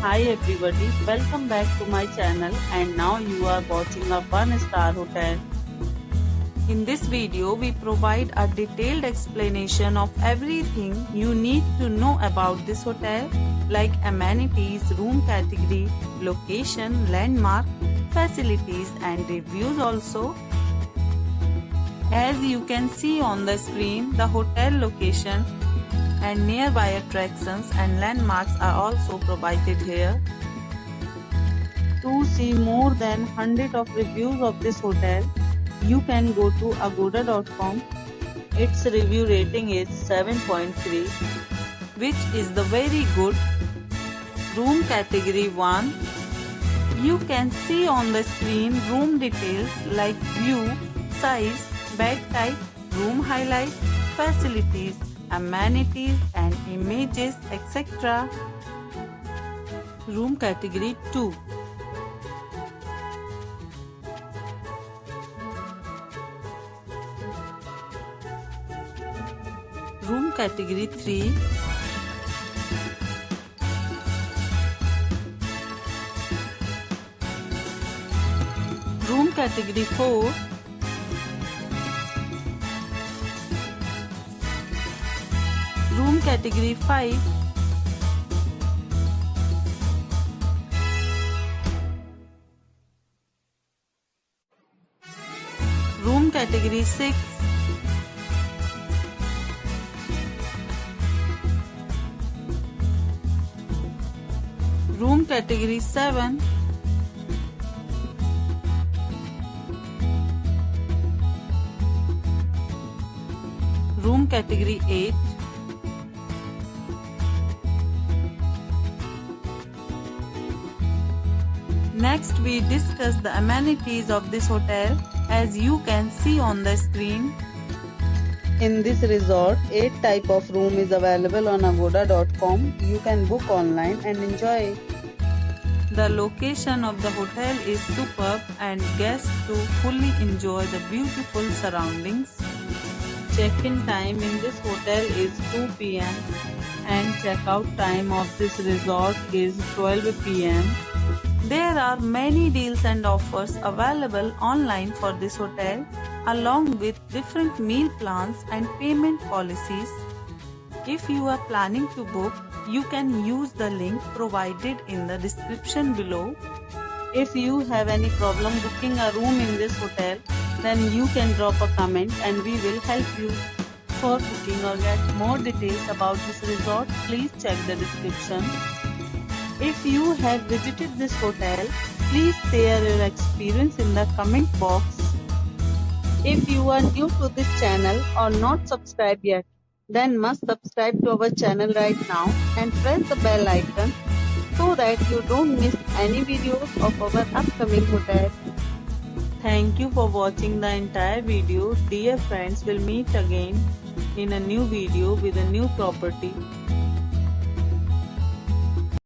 Hi everybody, welcome back to my channel and now you are watching a 1-star hotel. In this video, we provide a detailed explanation of everything you need to know about this hotel like amenities, room category, location, landmark, facilities and reviews also. As you can see on the screen, the hotel location and nearby attractions and landmarks are also provided here. To see more than 100 of reviews of this hotel, you can go to accommodations.com. Its review rating is 7.3, which is the very good. Room category 1. You can see on the screen room details like view, size, bed type, room highlights, facilities, amenities and images, etc. Room category 2. Room category 3. Room category 4. Room category 5. Room category 6. Room category 7. Room category 8. Next, we discuss the amenities of this hotel as you can see on the screen. In this resort, 8 type of room is available on accommodations.com. You can book online and enjoy it. The location of the hotel is superb and guests to fully enjoy the beautiful surroundings. Check-in time in this hotel is 2 p.m. and check-out time of this resort is 12 p.m. There are many deals and offers available online for this hotel, along with different meal plans and payment policies. If you are planning to book, you can use the link provided in the description below. If you have any problem booking a room in this hotel, then you can drop a comment and we will help you. For booking or get more details about this resort, please check the description. If you have visited this hotel, please share your experience in the comment box. If you are new to this channel or not subscribed yet, then must subscribe to our channel right now and press the bell icon so that you don't miss any videos of our upcoming hotel. Thank you for watching the entire video. Dear friends, we'll meet again in a new video with a new property.